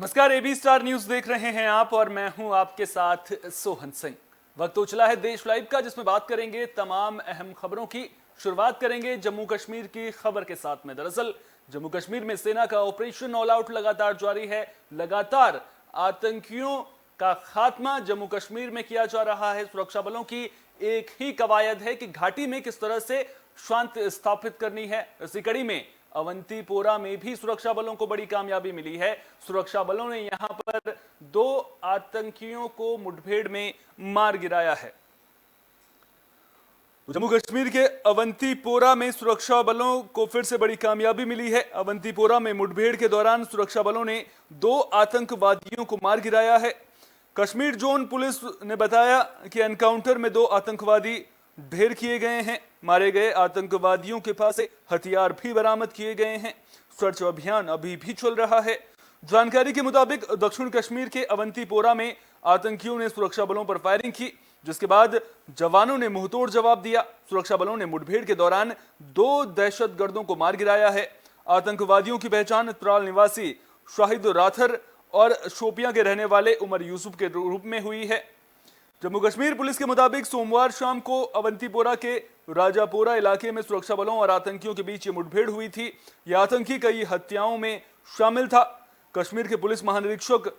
नमस्कार, AB star news देख रहे हैं आप और मैं हूं आपके साथ सोहन सिंह। वक्त तो चला है देश लाइव का, जिसमें बात करेंगे तमाम अहम खबरों की। शुरुआत करेंगे जम्मू कश्मीर की खबर के साथ में। दरअसल जम्मू कश्मीर में सेना का ऑपरेशन ऑल आउट लगातार जारी है। लगातार आतंकियों का खात्मा जम्मू कश्मीर में किया जा रहा है। सुरक्षा बलों की एक ही कवायद है कि घाटी में किस तरह से शांति स्थापित करनी है। इसी कड़ी में अवंतीपोरा में भी सुरक्षा बलों को बड़ी कामयाबी मिली है। सुरक्षा बलों ने यहां पर 2 आतंकियों को मुठभेड़ में मार गिराया है। जम्मू कश्मीर के अवंतीपोरा में सुरक्षा बलों को फिर से बड़ी कामयाबी मिली है। अवंतीपोरा में मुठभेड़ के दौरान सुरक्षा बलों ने 2 आतंकवादियों को मार गिराया है। कश्मीर जोन पुलिस ने बताया कि एनकाउंटर में 2 आतंकवादी ढेर किए गए हैं। मारे गए आतंकवादियों के पास से हथियार भी बरामद किए गए हैं। सर्च अभियान अभी भी चल रहा है। जानकारी के मुताबिक दक्षिण कश्मीर के अवंतीपोरा में आतंकियों ने सुरक्षा बलों पर फायरिंग की, जिसके बाद जवानों ने मुंहतोड़ जवाब दिया। सुरक्षा बलों ने मुठभेड़ के दौरान 2 दहशतगर्दों को मार गिराया है। आतंकवादियों की पहचान त्राल निवासी शाहिद राथर और शोपियां के रहने वाले उमर यूसुफ के रूप में हुई है। जम्मू कश्मीर पुलिस के मुताबिक सोमवार शाम को अवंतीपोरा के राजापोरा इलाके में सुरक्षा बलों और आतंकियों के बीच ये मुठभेड़ हुई थी। यह आतंकी कई हत्याओं में शामिल था। कश्मीर के पुलिस महानिरीक्षक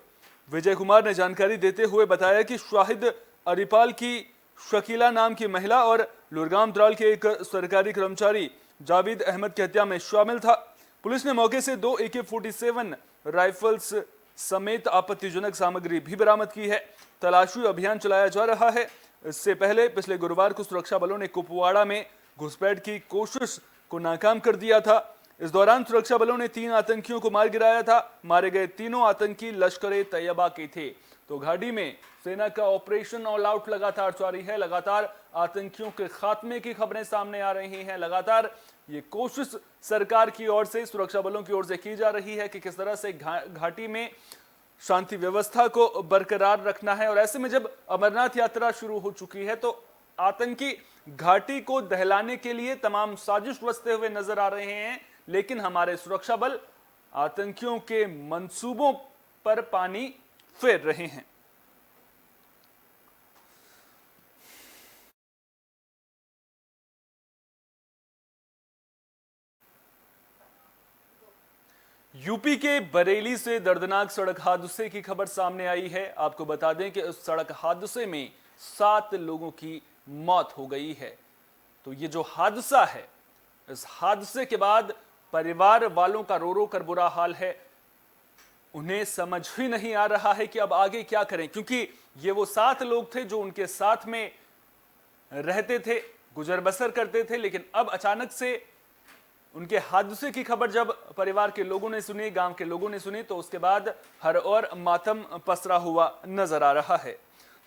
विजय कुमार ने जानकारी देते हुए बताया कि शाहिद अरिपाल की शकीला नाम की महिला और लुरगाम त्राल के एक सरकारी कर्मचारी जावेद अहमद की हत्या में शामिल था। पुलिस ने मौके से 2 AK-47 राइफल्स समेत आपत्तिजनक सामग्री भी बरामद की है। तलाशी अभियान चलाया जा रहा है। इससे पहले पिछले गुरुवार को सुरक्षा बलों ने कुपवाड़ा में घुसपैठ की कोशिश को नाकाम कर दिया था। इस दौरान सुरक्षा बलों ने 3 आतंकियों को मार गिराया था। मारे गए तीनों आतंकी लश्कर-ए-तैयबा के थे। तो घाटी में सेना का ऑपरेशन ऑल आउट लगातार जारी है। लगातार आतंकियों के खात्मे की खबरें सामने आ रही हैं। लगातार ये कोशिश सरकार की ओर से, सुरक्षा बलों की ओर से की जा रही है कि किस तरह से घाटी में शांति व्यवस्था को बरकरार रखना है। और ऐसे में जब अमरनाथ यात्रा शुरू हो चुकी है तो आतंकी घाटी को दहलाने के लिए तमाम साजिश रचते हुए नजर आ रहे हैं, लेकिन हमारे सुरक्षा बल आतंकियों के मंसूबों पर पानी फेर रहे हैं। यूपी के बरेली से दर्दनाक सड़क हादसे की खबर सामने आई है। आपको बता दें कि उस सड़क हादसे में 7 लोगों की मौत हो गई है। तो ये जो हादसा है, इस हादसे के बाद परिवार वालों का रो रो कर बुरा हाल है। उन्हें समझ ही नहीं आ रहा है कि अब आगे क्या करें, क्योंकि ये वो 7 लोग थे जो उनके साथ में रहते थे, गुजर बसर करते थे। लेकिन अब अचानक से उनके हादसे की खबर जब परिवार के लोगों ने सुनी, गांव के लोगों ने सुनी, तो उसके बाद हर ओर मातम पसरा हुआ नजर आ रहा है।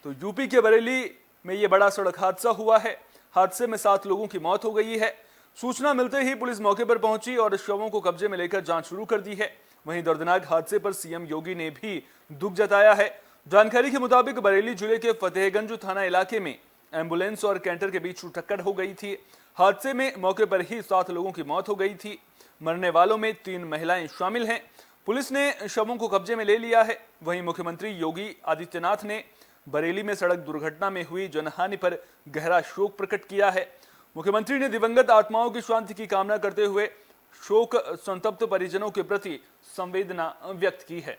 तो यूपी के बरेली में यह बड़ा सड़क हादसा हुआ है। हादसे में 7 लोगों की मौत हो गई है। सूचना मिलते ही पुलिस मौके पर पहुंची और शवों को कब्जे में लेकर जांच शुरू कर दी है। वहीं दर्दनाक हादसे पर सीएम योगी ने भी दुख जताया है। जानकारी के मुताबिक बरेली जिले के फतेहगंज थाना इलाके में एम्बुलेंस और कैंटर के बीच टक्कर हो गई थी। हादसे में मौके पर ही 7 लोगों की मौत हो गई थी। मरने वालों में 3 महिलाएं शामिल हैं। पुलिस ने शवों को कब्जे में ले लिया है। वहीं मुख्यमंत्री योगी आदित्यनाथ ने बरेली में सड़क दुर्घटना में हुई जनहानि पर गहरा शोक प्रकट किया है। मुख्यमंत्री ने दिवंगत आत्माओं की शांति की कामना करते हुए शोक संतप्त परिजनों के प्रति संवेदना व्यक्त की है।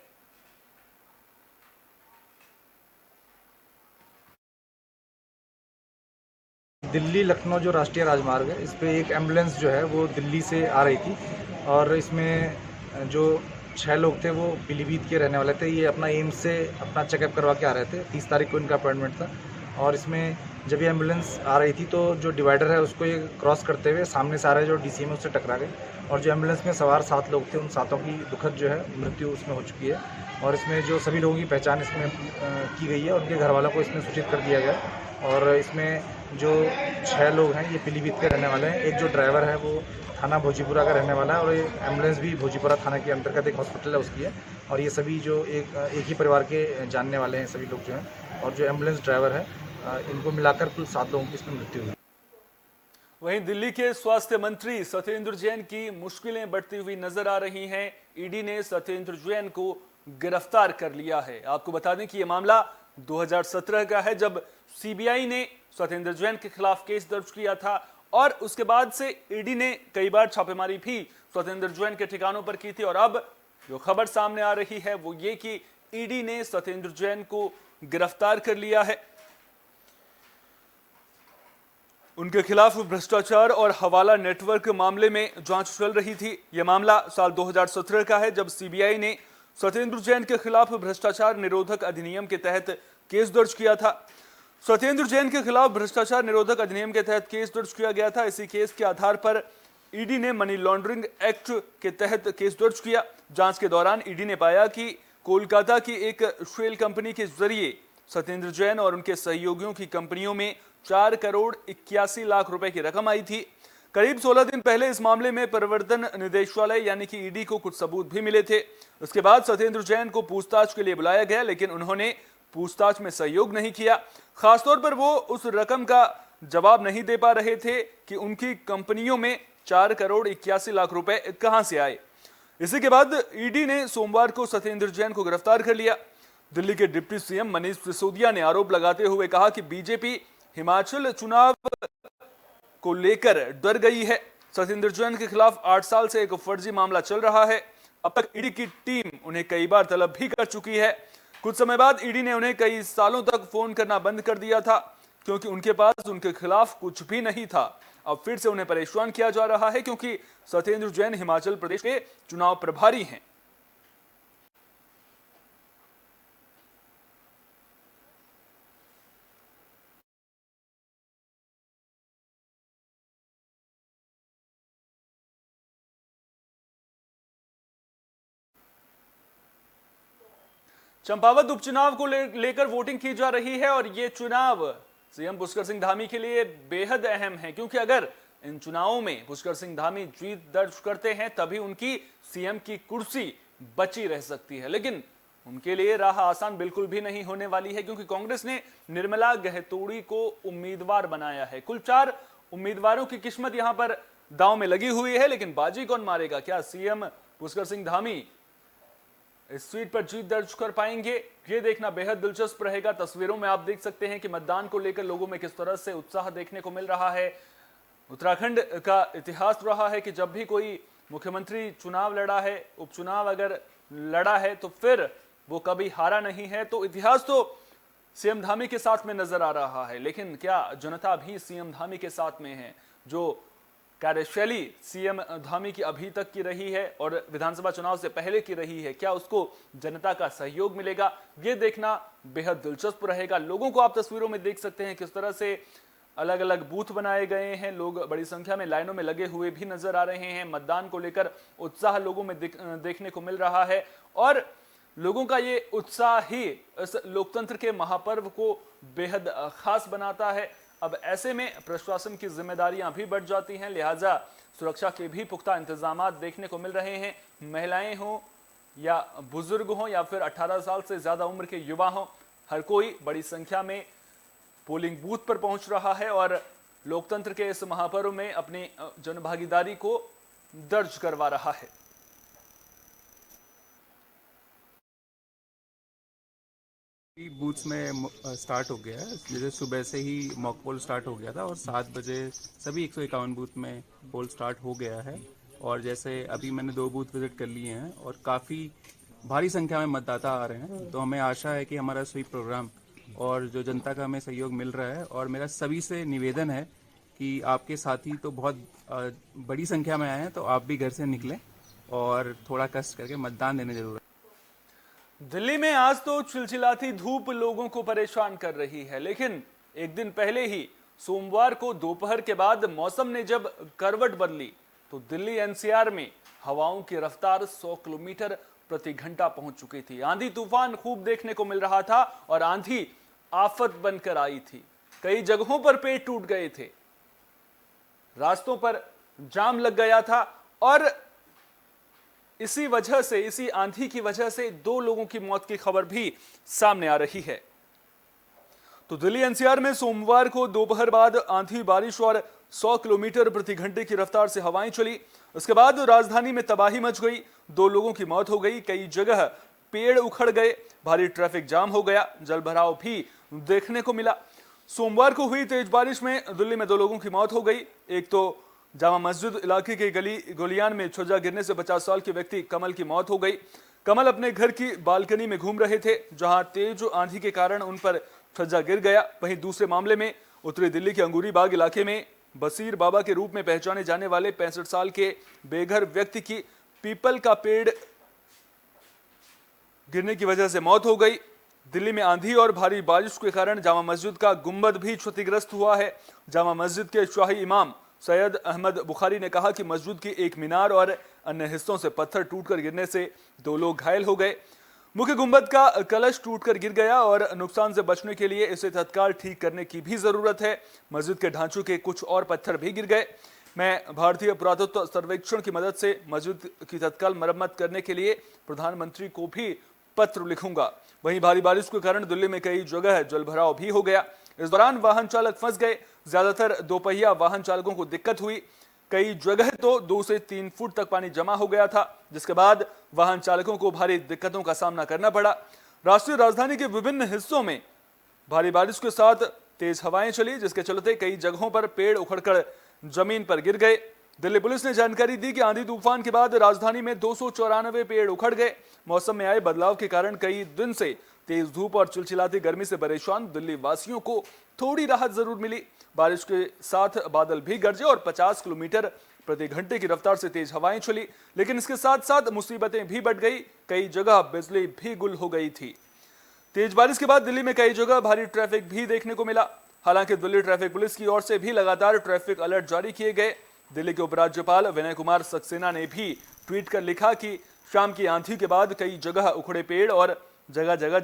दिल्ली लखनऊ जो राष्ट्रीय राजमार्ग है, इस पे एक एम्बुलेंस जो है वो दिल्ली से आ रही थी और इसमें जो 6 लोग थे वो पीलीभीत के रहने वाले थे। ये अपना एम्स से अपना चेकअप करवा के आ रहे थे। 30 तारीख को इनका अपॉइंटमेंट था। और इसमें जब ये एम्बुलेंस आ रही थी तो जो डिवाइडर है उसको ये क्रॉस करते हुए सामने से आ रहे जो डीसीएम है उससे टकरा गए। और जो एम्बुलेंस में सवार 7 लोग थे, उन 7 की दुखद जो है मृत्यु उसमें हो चुकी है। और इसमें जो सभी लोगों की पहचान इसमें की गई है। उनके घर वालों को इसमें सूचित कर दिया गया। और इसमें जो 6 लोग हैं ये पीलीभीत के रहने वाले हैं। एक जो ड्राइवर है वो थाना भोजीपुरा का रहने वाला है और ये एम्बुलेंस भी भोजीपुरा थाना के अंतर्गत एक हॉस्पिटल है उसकी है। और ये सभी जो एक ही परिवार के जानने वाले हैं सभी लोग जो हैं। और जो एम्बुलेंस ड्राइवर है, इनको मिलाकर कुल 7 लोगों की इसमें मृत्यु हुई। वहीं दिल्ली के स्वास्थ्य मंत्री सत्येंद्र जैन की मुश्किलें बढ़ती हुई नजर आ रही हैं। ईडी ने सत्येंद्र जैन को गिरफ्तार कर लिया है। आपको बता दें कि यह मामला 2017 का है, जब सीबीआई ने सत्येंद्र जैन के खिलाफ केस दर्ज किया था और उसके बाद से ईडी ने कई बार छापेमारी भी सत्येंद्र जैन के ठिकानों पर की थी। और अब जो खबर सामने आ रही है वो ये कि ईडी ने सत्येंद्र जैन को गिरफ्तार कर लिया है। उनके खिलाफ भ्रष्टाचार और हवाला नेटवर्क मामले में जांच चल रही थी। यह मामला साल 2017 का है, जब सीबीआई ने सत्येंद्र जैन के खिलाफ भ्रष्टाचार निरोधक अधिनियम के तहत केस दर्ज किया था। सत्येंद्र जैन के खिलाफ भ्रष्टाचार निरोधक अधिनियम के तहत केस दर्ज किया गया था। इसी केस के आधार पर ईडी ने मनी लॉन्ड्रिंग एक्ट के तहत केस दर्ज किया। जांच के दौरान ईडी ने पाया कि कोलकाता की एक शेल कंपनी के जरिए सत्येंद्र जैन और उनके सहयोगियों की कंपनियों में 4 करोड़ 81 लाख रुपए की रकम आई थी। करीब 16 दिन पहले इस मामले में प्रवर्तन निदेशालय यानी कि ईडी को कुछ सबूत भी मिले थे। उसके बाद सत्येंद्र जैन को पूछताछ के लिए बुलाया गया, लेकिन उन्होंने पूछताछ में सहयोग नहीं किया। खासतौर पर वो उस रकम का जवाब नहीं दे पा रहे थे कि उनकी कंपनियों में 4 करोड़ 81 लाख रुपए कहां से आए। इसी के बाद ईडी ने सोमवार को सत्येंद्र जैन को गिरफ्तार कर लिया। दिल्ली के डिप्टी सीएम मनीष सिसोदिया ने आरोप लगाते हुए कहा कि बीजेपी हिमाचल चुनाव को लेकर डर गई है। सत्येंद्र जैन के खिलाफ 8 साल से एक फर्जी मामला चल रहा है। अब तक ईडी की टीम उन्हें कई बार तलब भी कर चुकी है। कुछ समय बाद ईडी ने उन्हें कई सालों तक फोन करना बंद कर दिया था, क्योंकि उनके पास उनके खिलाफ कुछ भी नहीं था। अब फिर से उन्हें परेशान किया जा रहा है, क्योंकि सत्येंद्र जैन हिमाचल प्रदेश के चुनाव प्रभारी हैं। चंपावत उपचुनाव को लेकर वोटिंग की जा रही है और ये चुनाव सीएम पुष्कर सिंह धामी के लिए बेहद अहम है, क्योंकि अगर इन चुनावों में पुष्कर सिंह धामी जीत दर्ज करते हैं तभी उनकी सीएम की कुर्सी बची रह सकती है। लेकिन उनके लिए राह आसान बिल्कुल भी नहीं होने वाली है, क्योंकि कांग्रेस ने निर्मला गहतोड़ी को उम्मीदवार बनाया है। कुल 4 उम्मीदवारों की किस्मत यहां पर दांव में लगी हुई है, लेकिन बाजी कौन मारेगा? क्या सीएम पुष्कर सिंह धामी इस सीट पर जीत दर्ज कर पाएंगे? ये देखना बेहद दिलचस्प रहेगा। तस्वीरों में आप देख सकते हैं कि मतदान को लेकर लोगों में किस तरह से उत्साह देखने को मिल रहा है। उत्तराखंड का इतिहास रहा है कि जब भी कोई मुख्यमंत्री चुनाव लड़ा है, उपचुनाव अगर लड़ा है, तो फिर वो कभी हारा नहीं है। तो इतिहास तो सीएम धामी के साथ में नजर आ रहा है, लेकिन क्या जनता भी सीएम धामी के साथ में है? जो कार्यशैली सीएम धामी की अभी तक की रही है और विधानसभा चुनाव से पहले की रही है, क्या उसको जनता का सहयोग मिलेगा? ये देखना बेहद दिलचस्प रहेगा। लोगों को आप तस्वीरों में देख सकते हैं किस तरह से अलग अलग बूथ बनाए गए हैं। लोग बड़ी संख्या में लाइनों में लगे हुए भी नजर आ रहे हैं। मतदान को लेकर उत्साह लोगों में देखने को मिल रहा है और लोगों का ये उत्साह ही इस लोकतंत्र के महापर्व को बेहद खास बनाता है। अब ऐसे में प्रशासन की जिम्मेदारियां भी बढ़ जाती हैं, लिहाजा सुरक्षा के भी पुख्ता इंतजाम देखने को मिल रहे हैं। महिलाएं हों या बुजुर्ग हों या फिर 18 साल से ज्यादा उम्र के युवा हों, हर कोई बड़ी संख्या में पोलिंग बूथ पर पहुंच रहा है और लोकतंत्र के इस महापर्व में अपनी जनभागीदारी को दर्ज करवा रहा है। बूथ्स में स्टार्ट हो गया है। जैसे सुबह से ही मॉक पोल स्टार्ट हो गया था और 7 बजे सभी 151 बूथ में पोल स्टार्ट हो गया है। और जैसे अभी मैंने 2 बूथ विजिट कर लिए हैं और काफ़ी भारी संख्या में मतदाता आ रहे हैं, तो हमें आशा है कि हमारा स्वीप प्रोग्राम और जो जनता का हमें सहयोग मिल रहा है। और मेरा सभी से निवेदन है कि आपके साथी तो बहुत बड़ी संख्या में आए हैं, तो आप भी घर से निकलें और थोड़ा कष्ट करके मतदान देने जरूर। दिल्ली में आज तो चिलचिलाती धूप लोगों को परेशान कर रही है, लेकिन एक दिन पहले ही सोमवार को दोपहर के बाद मौसम ने जब करवट बदली तो दिल्ली एनसीआर में हवाओं की रफ्तार 100 किलोमीटर प्रति घंटा पहुंच चुकी थी। आंधी तूफान खूब देखने को मिल रहा था और आंधी आफत बनकर आई थी। कई जगहों पर पेड़ टूट गए थे, रास्तों पर जाम लग गया था और इसी वजह से, इसी आंधी की वजह से 2 लोगों की मौत की खबर भी सामने आ रही है। तो दिल्ली एनसीआर में सोमवार को दोपहर बाद आंधी, बारिश और 100 किलोमीटर प्रति घंटे की रफ्तार से हवाएं चली। उसके बाद राजधानी में तबाही मच गई, 2 लोगों की मौत हो गई, कई जगह पेड़ उखड़ गए, भारी ट्रैफिक जाम हो गया, जलभराव भी देखने को मिला। सोमवार को हुई तेज बारिश में दिल्ली में 2 लोगों की मौत हो गई। एक तो जामा मस्जिद इलाके के गली गोलियान में छज्जा गिरने से 50 साल के व्यक्ति कमल की मौत हो गई। कमल अपने घर की बालकनी में घूम रहे थे, जहां तेज आंधी के कारण उन पर छज्जा गिर गया। वहीं दूसरे मामले में उत्तरी दिल्ली के अंगूरी बाग इलाके में बसीर बाबा के रूप में पहचाने जाने वाले 65 साल के बेघर व्यक्ति की पीपल का पेड़ गिरने की वजह से मौत हो गई। दिल्ली में आंधी और भारी बारिश के कारण जामा मस्जिद का गुंबद भी क्षतिग्रस्त हुआ है। जामा मस्जिद के शाही इमाम सैयद अहमद बुखारी ने कहा कि मस्जिद की एक मीनार और अन्य हिस्सों से पत्थर टूटकर गिरने से 2 लोग घायल हो गए। मुख्य गुंबद का कलश टूटकर गिर गया और नुकसान से बचने के लिए इसे तत्काल ठीक करने की भी जरूरत है। मस्जिद के ढांचों के कुछ और पत्थर भी गिर गए। मैं भारतीय पुरातत्व सर्वेक्षण की मदद से मस्जिद की तत्काल मरम्मत करने के लिए प्रधानमंत्री को भी पत्र लिखूंगा। वहीं भारी बारिश के कारण दिल्ली में कई जगह जलभराव भी हो गया। इस दौरान वाहन चालक फंस गए। ज्यादातर दोपहिया वाहन चालकों को दिक्कत हुई। कई जगह तो 2 से 3 फुट तक पानी जमा हो गया था, जिसके बाद वाहन चालकों को भारी दिक्कतों का सामना करना पड़ा। राष्ट्रीय राजधानी के विभिन्न हिस्सों में भारी बारिश के साथ तेज हवाएं चली, जिसके चलते कई जगहों पर पेड़ उखड़कर जमीन पर गिर गए। दिल्ली पुलिस ने जानकारी दी कि आंधी तूफान के बाद राजधानी में 294 पेड़ उखड़ गए। मौसम में आए बदलाव के कारण कई दिन से तेज धूप और चिलचिलाती गर्मी से परेशान दिल्ली वासियों को थोड़ी राहत जरूर मिली। बारिश के साथ बादल भी गरजे और 50 किलोमीटर प्रति घंटे की रफ्तार से तेज हवाएं चली, लेकिन इसके साथ साथ मुसीबतें भी बढ़ गई। कई जगह बिजली भी गुल हो गई थी। तेज बारिश के बाद दिल्ली में कई जगह भारी ट्रैफिक भी देखने को मिला। हालांकि दिल्ली ट्रैफिक पुलिस की ओर से भी लगातार ट्रैफिक अलर्ट जारी किए गए। दिल्ली के उपराज्यपाल विनय कुमार सक्सेना ने भी ट्वीट कर लिखा कि शाम की आंधी के बाद कई जगह उखड़े पेड़ और जगह जगह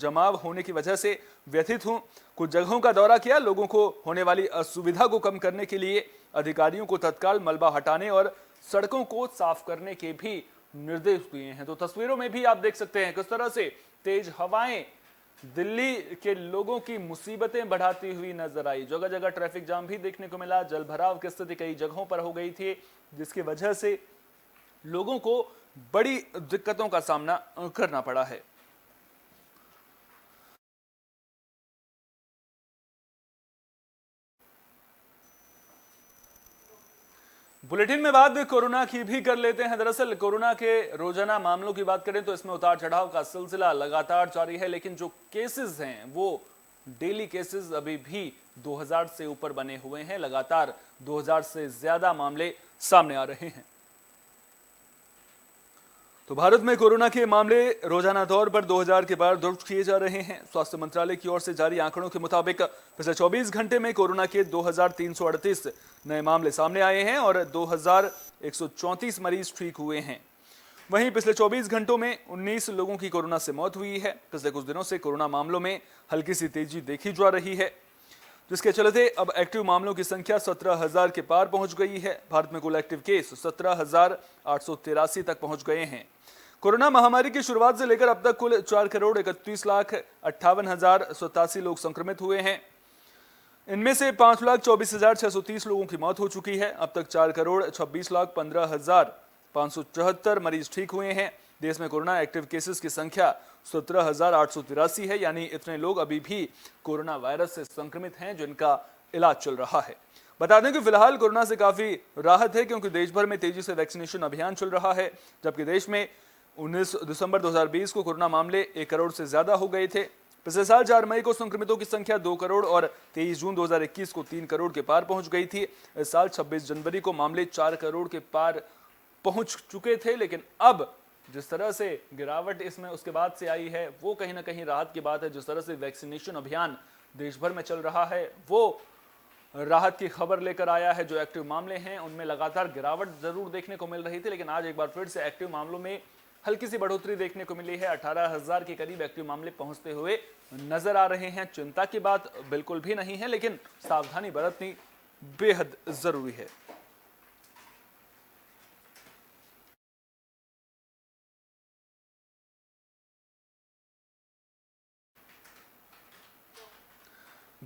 जमाव होने की वजह से व्यथित हूं। कुछ जगहों का दौरा किया। लोगों को होने वाली असुविधा को कम करने के लिए अधिकारियों को तत्काल मलबा हटाने और सड़कों को साफ करने के भी निर्देश दिए हैं। तो तस्वीरों में भी आप देख सकते हैं किस तरह से तेज हवाएं दिल्ली के लोगों की मुसीबतें बढ़ाती हुई नजर आई। जगह जगह ट्रैफिक जाम भी देखने को मिला। जलभराव की स्थिति कई जगहों पर हो गई थी, जिसकी वजह से लोगों को बड़ी दिक्कतों का सामना करना पड़ा है। बुलेटिन में बात कोरोना की भी कर लेते हैं। दरअसल कोरोना के रोजाना मामलों की बात करें तो इसमें उतार चढ़ाव का सिलसिला लगातार जारी है, लेकिन जो केसेस हैं वो डेली केसेस अभी भी 2000 से ऊपर बने हुए हैं। लगातार 2000 से ज्यादा मामले सामने आ रहे हैं। तो भारत में कोरोना के मामले रोजाना तौर पर 2000 के पार दर्ज किए जा रहे हैं। स्वास्थ्य मंत्रालय की ओर से जारी आंकड़ों के मुताबिक पिछले 24 घंटे में कोरोना के 2338 नए मामले सामने आए हैं और 2134 मरीज ठीक हुए हैं। वहीं पिछले 24 घंटों में 19 लोगों की कोरोना से मौत हुई है। पिछले कुछ दिनों से कोरोना मामलों में हल्की सी तेजी देखी जा रही है, जिसके चलते अब एक्टिव मामलों की संख्या 17,000 के पार पहुंच गई है। भारत में कुल एक्टिव केस 17,883 तक पहुंच गए हैं। कोरोना महामारी की शुरुआत से लेकर अब तक कुल 4,31,58,087 लोग संक्रमित हुए हैं। इनमें से 5,24,630 लोगों की मौत हो चुकी है। अब तक 4,26,15,574 मरीज ठीक हुए हैं। देश में कोरोना एक्टिव केसेस की संख्या 17,883 है, यानी इतने लोग अभी भी कोरोना वायरस से संक्रमित हैं जिनका इलाज चल रहा है। बता दें कि फिलहाल कोरोना से काफी राहत है, क्योंकि देश भर में तेजी से वैक्सीनेशन अभियान चल रहा है। जबकि देश में 19 दिसंबर 2020 को कोरोना मामले 1 करोड़ से ज्यादा हो गए थे। पिछले साल 4 मई को संक्रमितों की संख्या 2 करोड़ और 23 जून 2021 को 3 करोड़ के पार पहुंच गई थी। इस साल 26 जनवरी को मामले 4 करोड़ के पार पहुंच चुके थे, लेकिन अब जिस तरह से गिरावट इसमें उसके बाद से आई है वो कहीं ना कहीं राहत की बात है। जिस तरह से वैक्सीनेशन अभियान देश भर में चल रहा है वो राहत की खबर लेकर आया है। जो एक्टिव मामले हैं उनमें लगातार गिरावट जरूर देखने को मिल रही थी, लेकिन आज एक बार फिर से एक्टिव मामलों में हल्की सी बढ़ोतरी देखने को मिली है। 18,000 के करीब एक्टिव मामले पहुंचते हुए नजर आ रहे हैं। चिंता की बात बिल्कुल भी नहीं है, लेकिन सावधानी बरतनी बेहद जरूरी है।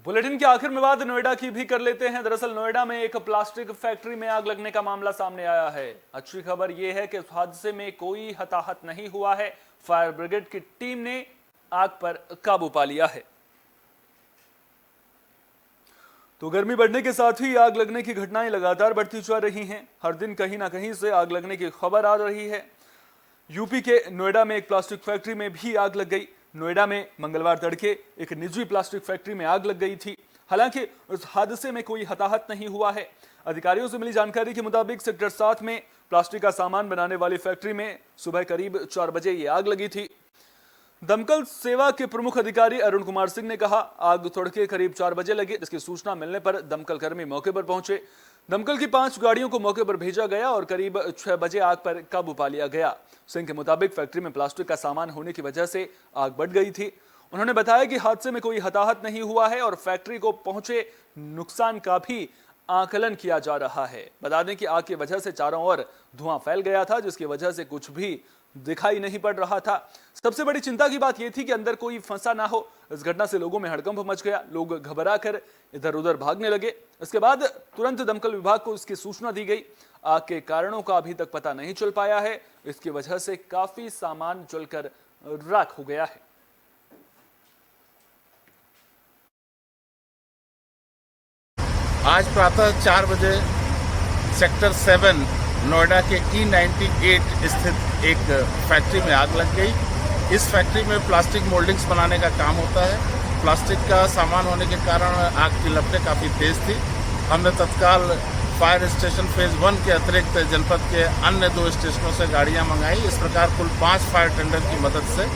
बुलेटिन के आखिर में बात नोएडा की भी कर लेते हैं। दरअसल नोएडा में एक प्लास्टिक फैक्ट्री में आग लगने का मामला सामने आया है। अच्छी खबर यह है कि इस हादसे में कोई हताहत नहीं हुआ है। फायर ब्रिगेड की टीम ने आग पर काबू पा लिया है। तो गर्मी बढ़ने के साथ ही आग लगने की घटनाएं लगातार बढ़ती जा रही हैं। हर दिन कहीं ना कहीं से आग लगने की खबर आ रही है। यूपी के नोएडा में एक प्लास्टिक फैक्ट्री में भी आग लग गई। नोएडा में मंगलवार तड़के एक निजी प्लास्टिक फैक्ट्री में आग लग गई थी। हालांकि उस हादसे में कोई हताहत नहीं हुआ है। अधिकारियों से मिली जानकारी के मुताबिक सेक्टर 7 में प्लास्टिक का सामान बनाने वाली फैक्ट्री में सुबह करीब 4 बजे ये आग लगी थी। दमकल सेवा के प्रमुख अधिकारी अरुण कुमार सिंह ने कहा, आग तड़के करीब 4 बजे लगी, जिसकी सूचना मिलने पर दमकल कर्मी मौके पर पहुंचे। दमकल की 5 गाड़ियों को मौके पर भेजा गया और करीब 6 बजे आग पर काबू पा लिया गया। सिंह के मुताबिक फैक्ट्री में प्लास्टिक का सामान होने की वजह से आग बढ़ गई थी। उन्होंने बताया कि हादसे में कोई हताहत नहीं हुआ है और फैक्ट्री को पहुंचे नुकसान का भी आकलन किया जा रहा है। बता दें कि आग की वजह से चारों ओर धुआं फैल गया था, जिसकी वजह से कुछ भी दिखाई नहीं पड़ रहा था। सबसे बड़ी चिंता की बात यह थी कि अंदर कोई फंसा ना हो। इस घटना से लोगों में हड़कंप मच गया। लोग घबरा कर इधर उधर भागने लगे। इसके बाद तुरंत दमकल विभाग को इसकी सूचना दी गई। आग के कारणों का अभी तक पता नहीं चल पाया है। इसकी वजह से काफी सामान जलकर राख हो गया है। आज प्रातः 4 बजे सेक्टर 7 नोएडा के E98 स्थित एक फैक्ट्री में आग लग गई। इस फैक्ट्री में प्लास्टिक मोल्डिंग्स बनाने का काम होता है। प्लास्टिक का सामान होने के कारण आग की लपटें काफ़ी तेज थी। हमने तत्काल फायर स्टेशन फेज 1 के अतिरिक्त जनपद के अन्य 2 स्टेशनों से गाड़ियां मंगाई। इस प्रकार कुल 5 फायर टेंडर की मदद से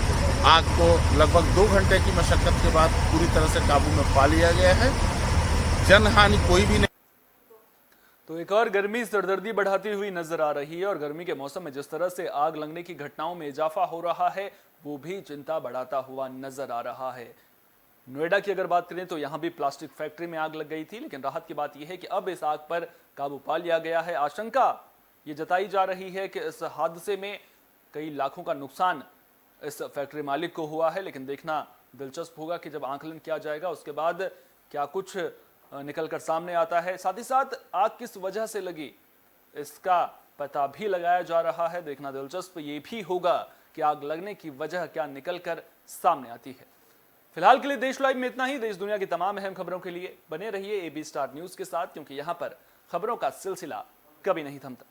आग को लगभग 2 घंटे की मशक्कत के बाद पूरी तरह से काबू में पा लिया गया है। जनहानि कोई भी नहीं। तो एक और गर्मी सरदर्दी बढ़ाती हुई नजर आ रही है और गर्मी के मौसम में जिस तरह से आग लगने की घटनाओं में इजाफा हो रहा है, वो भी चिंता बढ़ाता हुआ नजर आ रहा है। नोएडा की अगर बात करें तो यहां भी प्लास्टिक फैक्ट्री में आग लग गई थी, लेकिन राहत की बात यह है कि अब इस आग पर काबू पा लिया गया है। आशंका ये जताई जा रही है कि इस हादसे में कई लाखों का नुकसान इस फैक्ट्री मालिक को हुआ है, लेकिन देखना दिलचस्प होगा कि जब आंकलन किया जाएगा उसके बाद क्या कुछ निकलकर सामने आता है। साथ ही साथ आग किस वजह से लगी इसका पता भी लगाया जा रहा है। देखना दिलचस्प ये भी होगा कि आग लगने की वजह क्या निकलकर सामने आती है। फिलहाल के लिए देश लाइव में इतना ही। देश दुनिया की तमाम अहम खबरों के लिए बने रहिए AB स्टार न्यूज के साथ, क्योंकि यहां पर खबरों का सिलसिला कभी नहीं थमता।